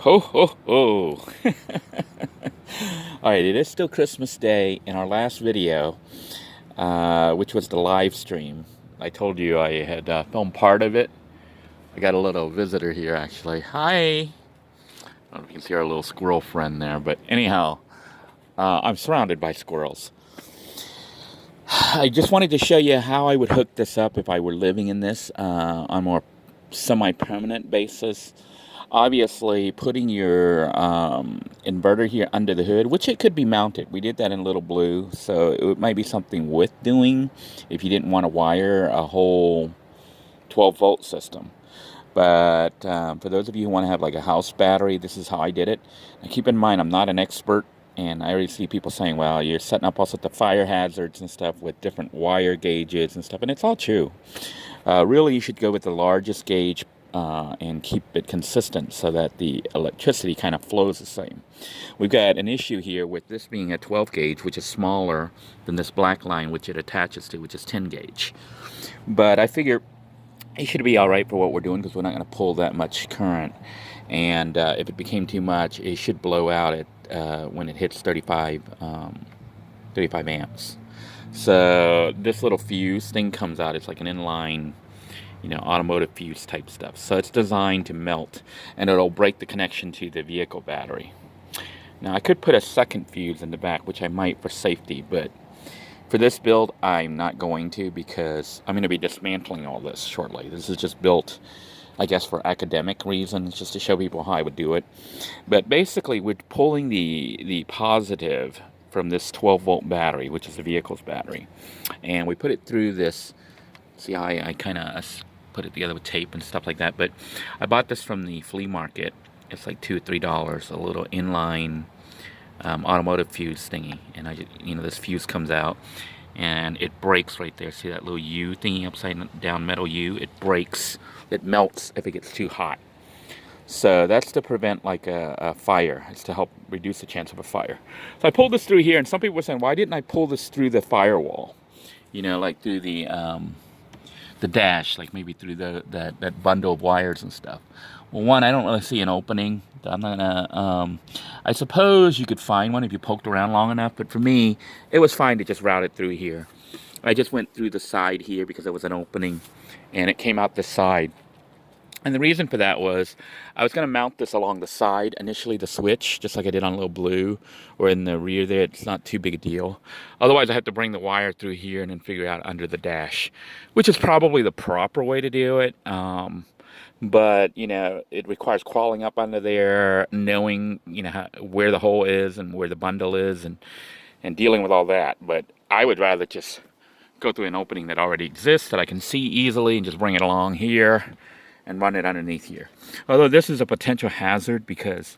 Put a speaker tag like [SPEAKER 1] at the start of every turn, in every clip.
[SPEAKER 1] Ho ho ho! Alright, it is still Christmas Day. In our last video, which was the live stream, I told you I had filmed part of it. I got a little visitor here actually. Hi! I don't know if you can see our little squirrel friend there, but anyhow, I'm surrounded by squirrels. I just wanted to show you how I would hook this up if I were living in this on a more semi-permanent basis. Obviously, putting your inverter here under the hood, which it could be mounted. We did that in Little Blue, so it might be something worth doing if you didn't want to wire a whole 12-volt system. But for those of you who want to have like a house battery, this is how I did it. Now keep in mind, I'm not an expert, and I already see people saying, well, you're setting up also the fire hazards and stuff with different wire gauges and stuff, and it's all true. Really, you should go with the largest gauge and keep it consistent so that the electricity kind of flows the same. We've got an issue here with this being a 12 gauge, which is smaller than this black line, which it attaches to, which is 10 gauge. But I figure it should be all right for what we're doing because we're not going to pull that much current. And if it became too much, it should blow out at when it hits 35 amps. So this little fuse thing comes out. It's like an inline, automotive fuse type stuff. So it's designed to melt, and it'll break the connection to the vehicle battery. Now I could put a second fuse in the back, which I might for safety, but for this build I'm not going to, because I'm going to be dismantling all this shortly. This is just built, I guess, for academic reasons, just to show people how I would do it. But basically we're pulling the positive from this 12-volt battery, which is the vehicle's battery, and we put it through this. See how I kind of put it together with tape and stuff like that. But I bought this from the flea market. It's like $2 or $3, a little inline automotive fuse thingy. And this fuse comes out and it breaks right there. See that little U thingy, upside down metal U? It breaks, it melts if it gets too hot. So that's to prevent like a fire. It's to help reduce the chance of a fire. So I pulled this through here, and some people were saying, why didn't I pull this through the firewall? Like through the dash, like maybe through that bundle of wires and stuff. Well, one, I don't really see an opening. I'm not gonna, I suppose you could find one if you poked around long enough, but for me, it was fine to just route it through here. I just went through the side here because there was an opening, and it came out this side. And the reason for that was I was going to mount this along the side, initially the switch, just like I did on Little Blue, or in the rear there. It's not too big a deal. Otherwise, I have to bring the wire through here and then figure out under the dash, which is probably the proper way to do it. But, it requires crawling up under there, knowing, where the hole is and where the bundle is, and dealing with all that. But I would rather just go through an opening that already exists that I can see easily and just bring it along here and run it underneath here. Although this is a potential hazard, because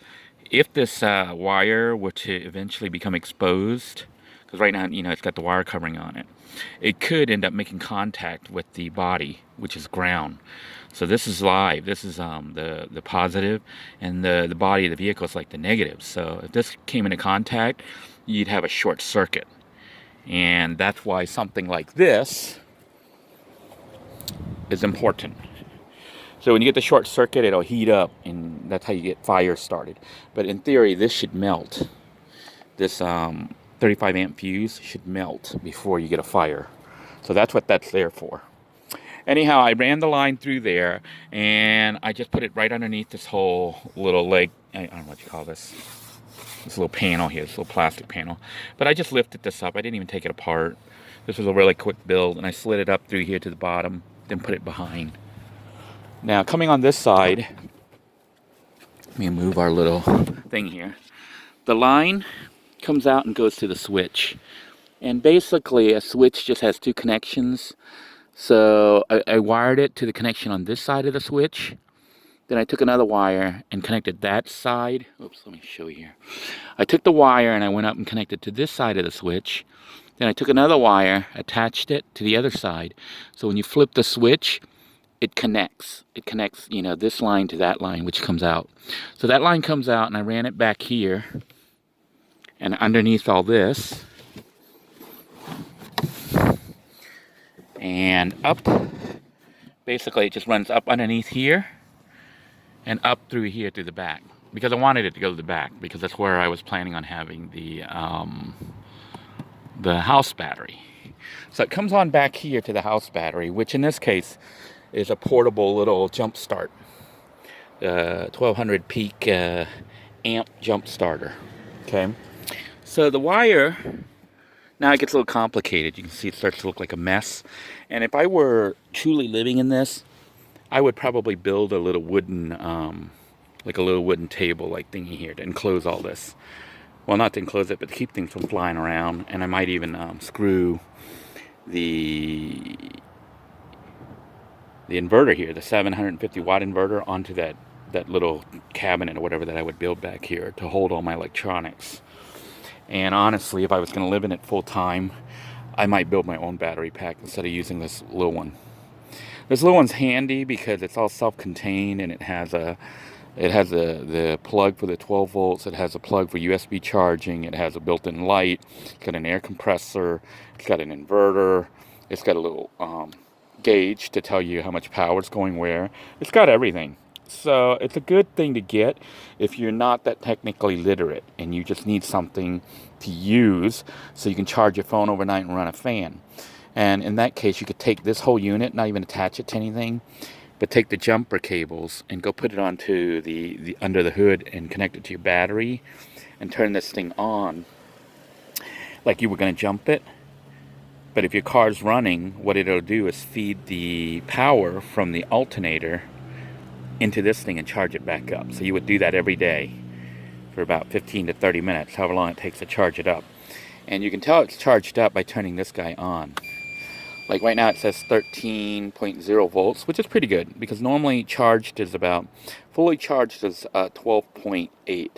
[SPEAKER 1] if this wire were to eventually become exposed, because right now, it's got the wire covering on it, it could end up making contact with the body, which is ground. So this is live. This is the positive, and the body of the vehicle is like the negative. So if this came into contact, you'd have a short circuit. And that's why something like this is important. So when you get the short circuit, it'll heat up, and that's how you get fires started. But in theory, this should melt. This 35 amp fuse should melt before you get a fire. So that's what that's there for. Anyhow, I ran the line through there, and I just put it right underneath this whole little leg. I don't know what you call this. This little panel here, this little plastic panel. But I just lifted this up. I didn't even take it apart. This was a really quick build, and I slid it up through here to the bottom, then put it behind. Now, coming on this side, let me move our little thing here. The line comes out and goes to the switch. And basically, a switch just has two connections. So I wired it to the connection on this side of the switch. Then I took another wire and connected that side. Oops, let me show you here. I took the wire and I went up and connected to this side of the switch. Then I took another wire, attached it to the other side. So when you flip the switch, it connects. It connects, this line to that line, which comes out. So that line comes out, and I ran it back here. And underneath all this, and up. Basically, it just runs up underneath here, and up through here through the back. because I wanted it to go to the back, because that's where I was planning on having the house battery. So it comes on back here to the house battery, which in this case is a portable little jump start, 1200 peak amp jump starter. Okay, so the wire, now it gets a little complicated. You can see it starts to look like a mess. And if I were truly living in this, I would probably build a little wooden, like a little wooden table like thingy here to enclose all this. Well, not to enclose it, but to keep things from flying around. And I might even screw the inverter here, the 750 watt inverter, onto that little cabinet or whatever that I would build back here to hold all my electronics. And honestly, if I was going to live in it full time, I might build my own battery pack instead of using this little one. This little one's handy because it's all self-contained, and it has the plug for the 12 volts. It has a plug for USB charging. It has a built-in light. It's got an air compressor. It's got an inverter. It's got a little gauge to tell you how much power is going where. It's got everything. So it's a good thing to get if you're not that technically literate and you just need something to use so you can charge your phone overnight and run a fan. And in that case, you could take this whole unit, not even attach it to anything, but take the jumper cables and go put it onto the under the hood and connect it to your battery and turn this thing on like you were going to jump it. But if your car's running, what it'll do is feed the power from the alternator into this thing and charge it back up. So you would do that every day for about 15 to 30 minutes, however long it takes to charge it up. And you can tell it's charged up by turning this guy on. Like right now it says 13.0 volts, which is pretty good, because normally charged is about, fully charged is 12.8.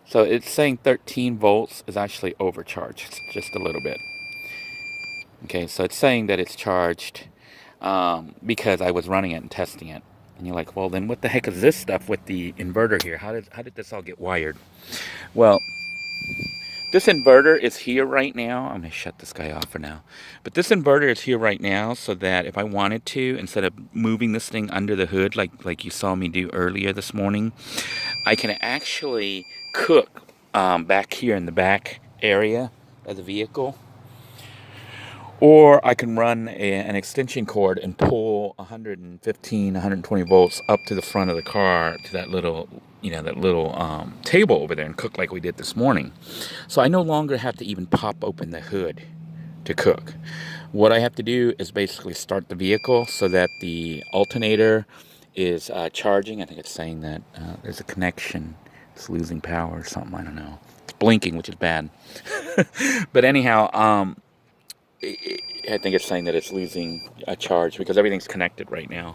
[SPEAKER 1] So it's saying 13 volts is actually overcharged just a little bit. Okay, so it's saying that it's charged because I was running it and testing it. And you're like, well, then what the heck is this stuff with the inverter here? How did this all get wired? Well, this inverter is here right now. I'm going to shut this guy off for now. But this inverter is here right now so that if I wanted to, instead of moving this thing under the hood like you saw me do earlier this morning, I can actually cook back here in the back area of the vehicle. Or I can run an extension cord and pull 115, 120 volts up to the front of the car to that little, table over there and cook like we did this morning. So I no longer have to even pop open the hood to cook. What I have to do is basically start the vehicle so that the alternator is charging. I think it's saying that there's a connection. It's losing power or something. I don't know. It's blinking, which is bad. But anyhow, I think it's saying that it's losing a charge because everything's connected right now.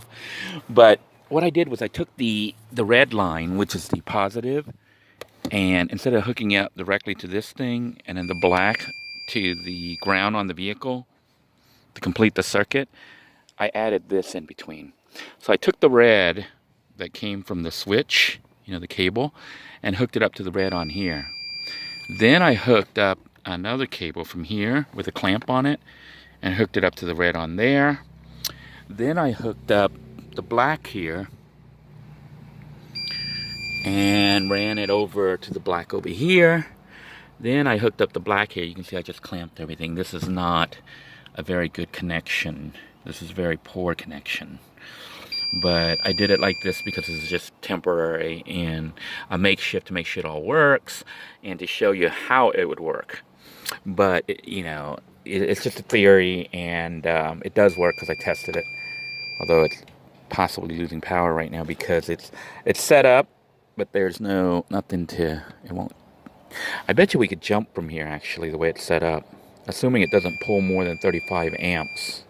[SPEAKER 1] But what I did was I took the red line, which is the positive, and instead of hooking it up directly to this thing and then the black to the ground on the vehicle to complete the circuit, I added this in between. So I took the red that came from the switch, the cable, and hooked it up to the red on here. Then I hooked up another cable from here with a clamp on it and hooked it up to the red on there. Then I hooked up the black here and ran it over to the black over here. Then I hooked up the black here. You can see I just clamped everything. This is not a very good connection. This is a very poor connection. But I did it like this because this is just temporary and a makeshift to make sure it all works and to show you how it would work. But, it's just a theory, and it does work because I tested it. Although it's possibly losing power right now because it's set up, but there's nothing to, it won't. I bet you we could jump from here, actually, the way it's set up. Assuming it doesn't pull more than 35 amps,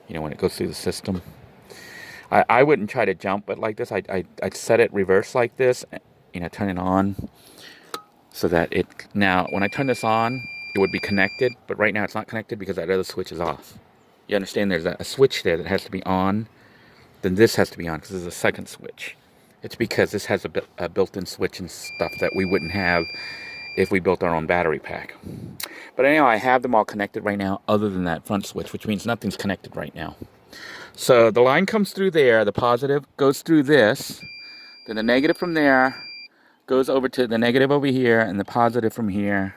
[SPEAKER 1] when it goes through the system. I wouldn't try to jump it like this. I'd set it reverse like this, turn it on so that now when I turn this on, it would be connected, but right now it's not connected because that other switch is off. You understand there's a switch there that has to be on, then this has to be on because there's a second switch. It's because this has a built-in switch and stuff that we wouldn't have if we built our own battery pack. But anyhow, I have them all connected right now other than that front switch, which means nothing's connected right now. So the line comes through there, the positive goes through this, then the negative from there goes over to the negative over here, and the positive from here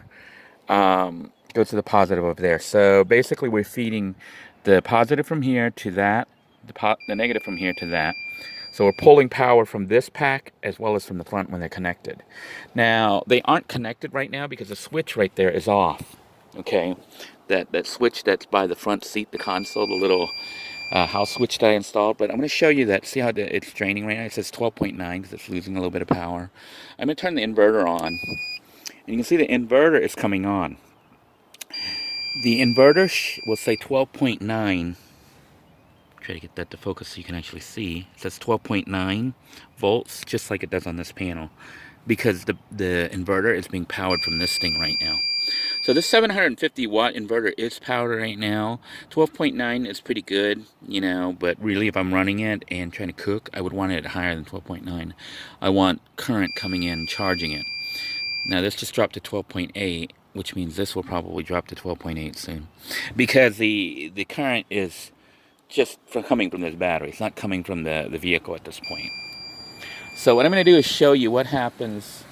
[SPEAKER 1] goes to the positive over there. So basically we're feeding the positive from here to that, the negative from here to that. So we're pulling power from this pack as well as from the front when they're connected. Now, they aren't connected right now because the switch right there is off. Okay, that switch that's by the front seat, the console, the little house switch that I installed. But I'm going to show you that. See how it's draining right now? It says 12.9 because it's losing a little bit of power. I'm going to turn the inverter on. And you can see the inverter is coming on. The inverter will say 12.9. Try to get that to focus so you can actually see. It says 12.9 volts, just like it does on this panel, because the inverter is being powered from this thing right now. So this 750 watt inverter is powered right now. 12.9 is pretty good, you know, but really if I'm running it and trying to cook, I would want it higher than 12.9. I want current coming in, charging it. Now this just dropped to 12.8, which means this will probably drop to 12.8 soon, because the current is just coming from this battery. It's not coming from the vehicle at this point. So what I'm going to do is show you what happens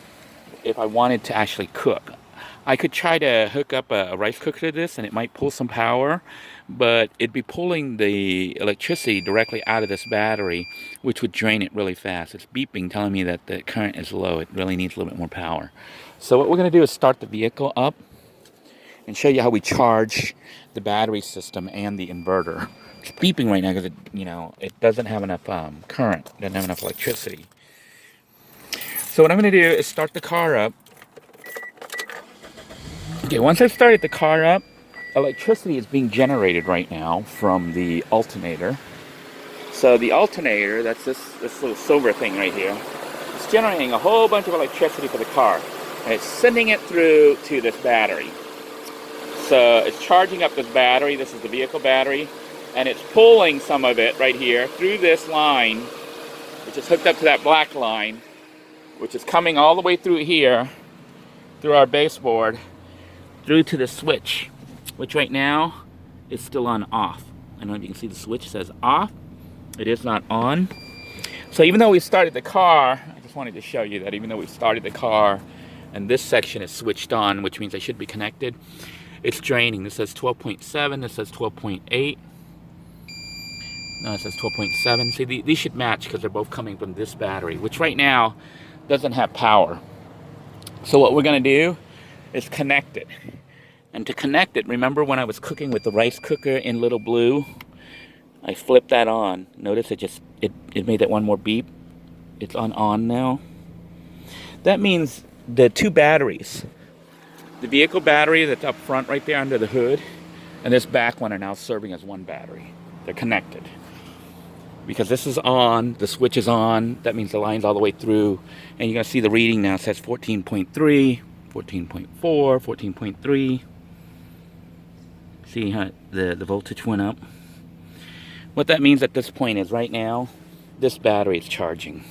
[SPEAKER 1] if I wanted to actually cook. I could try to hook up a rice cooker to this and it might pull some power, but it'd be pulling the electricity directly out of this battery, which would drain it really fast. It's beeping, telling me that the current is low. It really needs a little bit more power. So what we're going to do is start the vehicle up and show you how we charge the battery system and the inverter. It's beeping right now because it doesn't have enough current, doesn't have enough electricity. So what I'm going to do is start the car up. Okay, once I've started the car up, electricity is being generated right now from the alternator. So the alternator, that's this little silver thing right here, it's generating a whole bunch of electricity for the car. And it's sending it through to this battery. So it's charging up this battery. This is the vehicle battery. And it's pulling some of it right here through this line, which is hooked up to that black line, which is coming all the way through here, through our baseboard, through to the switch, which right now is still on off. I don't know if you can see the switch says off. It is not on. So even though we started the car, I just wanted to show you that even though we started the car and this section is switched on, which means they should be connected, it's draining. This says 12.7, this says 12.8. No, it says 12.7. See, these should match because they're both coming from this battery, which right now doesn't have power. So what we're going to do is connect it. And to connect it, remember when I was cooking with the rice cooker in Little Blue? I flipped that on. Notice it made that one more beep. It's on now. That means the two batteries, the vehicle battery that's up front right there under the hood, and this back one are now serving as one battery. They're connected. Because this is on, the switch is on, that means the line's all the way through, and you're going to see the reading now. It says 14.3, 14.4, 14.3. See how the voltage went up? What that means at this point is right now, this battery is charging.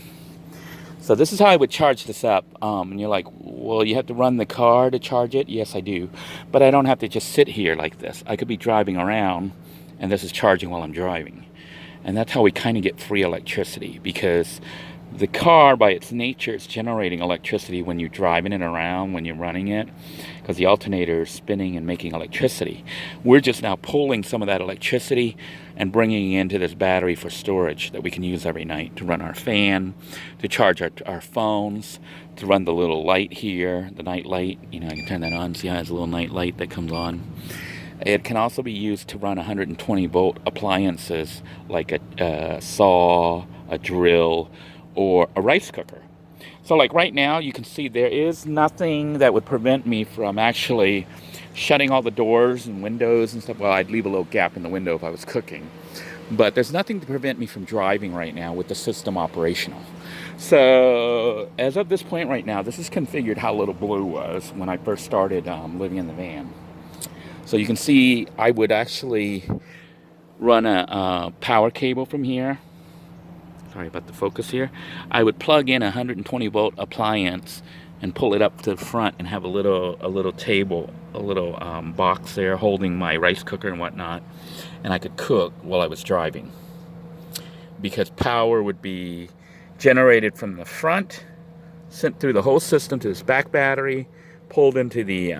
[SPEAKER 1] So this is how I would charge this up. And you're like, well, you have to run the car to charge it? Yes, I do. But I don't have to just sit here like this. I could be driving around, and this is charging while I'm driving. And that's how we kind of get free electricity, because the car, by its nature, is generating electricity when you're driving it around, when you're running it, because the alternator is spinning and making electricity. We're just now pulling some of that electricity and bringing it into this battery for storage that we can use every night to run our fan, to charge our phones, to run the little light here, the night light. I can turn that on. See how it has a little night light that comes on. It can also be used to run 120 volt appliances like a saw, a drill, or a rice cooker. So like right now, you can see there is nothing that would prevent me from actually shutting all the doors and windows and stuff. Well, I'd leave a little gap in the window if I was cooking. But there's nothing to prevent me from driving right now with the system operational. So as of this point right now, this is configured how Little Blue was when I first started living in the van. So you can see I would actually run a power cable from here. Sorry about the focus here. I would plug in a 120 volt appliance and pull it up to the front and have a little table, a little box there holding my rice cooker and whatnot, and I could cook while I was driving. Because power would be generated from the front sent through the whole system to this back battery, pulled into the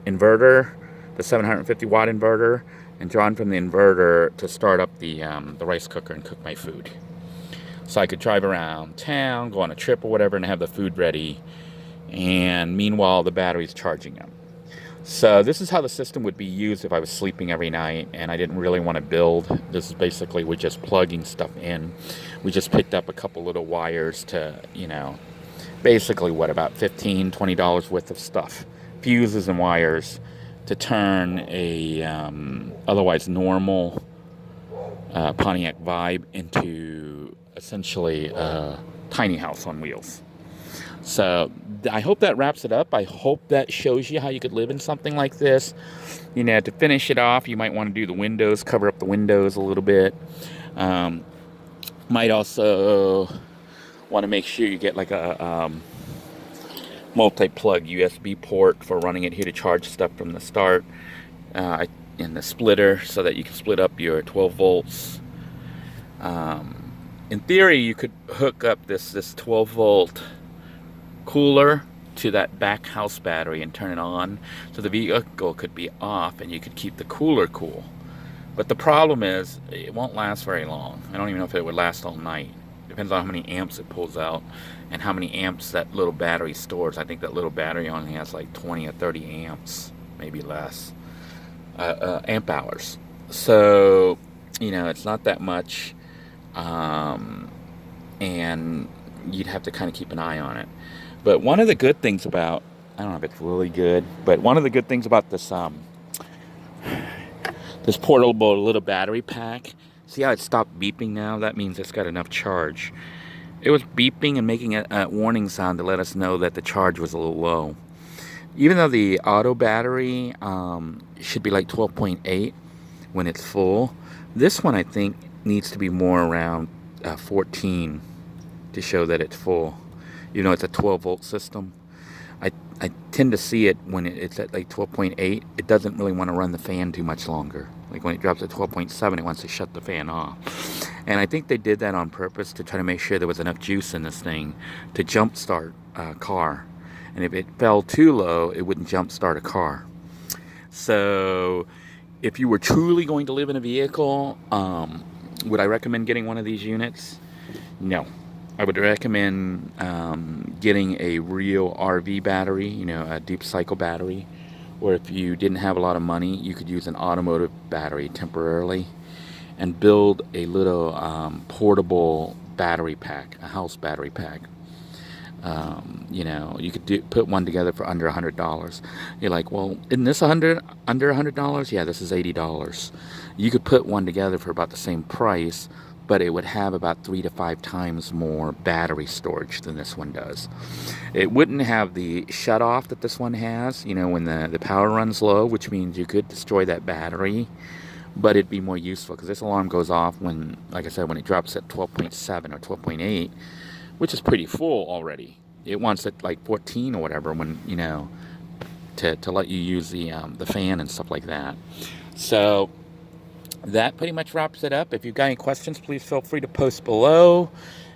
[SPEAKER 1] inverter, the 750 watt inverter, and drawn from the inverter to start up the rice cooker and cook my food. So I could drive around town, go on a trip or whatever, and have the food ready. And meanwhile, the battery's charging up. So this is how the system would be used if I was sleeping every night and I didn't really want to build. This is basically we're just plugging stuff in. We just picked up a couple little wires to, you know, basically what, about $15, $20 worth of stuff. Fuses and wires to turn a otherwise normal Pontiac Vibe into essentially a tiny house on wheels. So I hope that wraps it up. I hope that shows you how you could live in something like this. You know, to finish it off, you might want to do the windows, cover up the windows a little bit. Might also want to make sure you get like a multi-plug USB port for running it here to charge stuff from the start. In the splitter so that you can split up your 12 volts. In theory, you could hook up this 12 volt cooler to that back house battery and turn it on so the vehicle could be off and you could keep the cooler cool. But the problem is it won't last very long. I don't even know if it would last all night. Depends on how many amps it pulls out and how many amps that little battery stores. I think that little battery only has like 20 or 30 amps, maybe less, amp hours. So, you know, it's not that much, and you'd have to kind of keep an eye on it. But one of the good things about, I don't know if it's really good, but one of the good things about this this portable little battery pack, see how it stopped beeping now? That means it's got enough charge. It was beeping and making a warning sound to let us know that the charge was a little low. Even though the auto battery should be like 12.8 when it's full, this one I think needs to be more around 14 to show that it's full. You know, it's a 12 volt system. I tend to see it when it's at like 12.8. It doesn't really want to run the fan too much longer. Like when it drops to 12.7, it wants to shut the fan off. And I think they did that on purpose to try to make sure there was enough juice in this thing to jump start a car. And if it fell too low, it wouldn't jump start a car. So if you were truly going to live in a vehicle, would I recommend getting one of these units? No. I would recommend getting a real RV battery, you know, a deep cycle battery. Or if you didn't have a lot of money, you could use an automotive battery temporarily and build a little portable battery pack, a house battery pack. You know, you could put one together for under $100. You're like, well, isn't this under $100? Yeah, this is $80. You could put one together for about the same price, but it would have about 3 to 5 times more battery storage than this one does. It wouldn't have the shut off that this one has, you know, when the power runs low, which means you could destroy that battery, but it'd be more useful because this alarm goes off when, like I said, when it drops at 12.7 or 12.8, which is pretty full already. It wants it like 14 or whatever when, you know, to let you use the fan and stuff like that. So that pretty much wraps it up. If you've got any questions, please feel free to post below.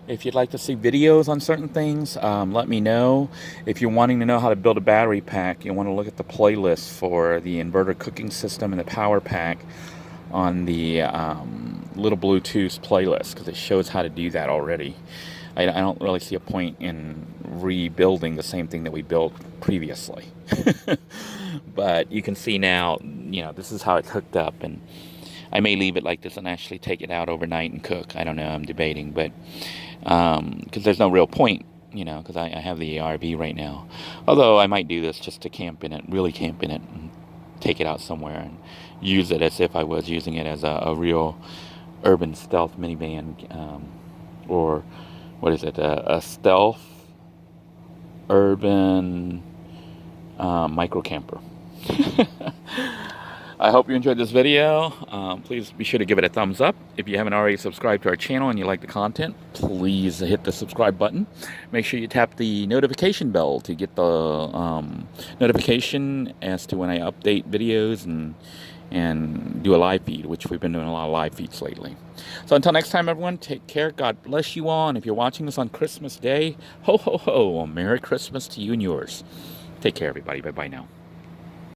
[SPEAKER 1] If you'd like to see videos on certain things, let me know. If you're wanting to know how to build a battery pack, you want to look at the playlist for the inverter cooking system and the power pack on the Little Bluetooth playlist, because it shows how to do that already. I don't really see a point in rebuilding the same thing that we built previously. But you can see now, you know, this is how it's hooked up, and I may leave it like this and actually take it out overnight and cook. I don't know, I'm debating, but because there's no real point, you know, because I have the RV right now. Although I might do this just to camp in it, really camp in it, and take it out somewhere and use it as if I was using it as a real urban stealth minivan, or what is it, a stealth urban micro camper. I hope you enjoyed this video. Please be sure to give it a thumbs up. If you haven't already subscribed to our channel and you like the content, please hit the subscribe button. Make sure you tap the notification bell to get the notification as to when I update videos and and do a live feed, which we've been doing a lot of live feeds lately. So until next time, everyone, take care. God bless you all. And if you're watching this on Christmas Day, ho, ho, ho, Merry Christmas to you and yours. Take care, everybody. Bye-bye now.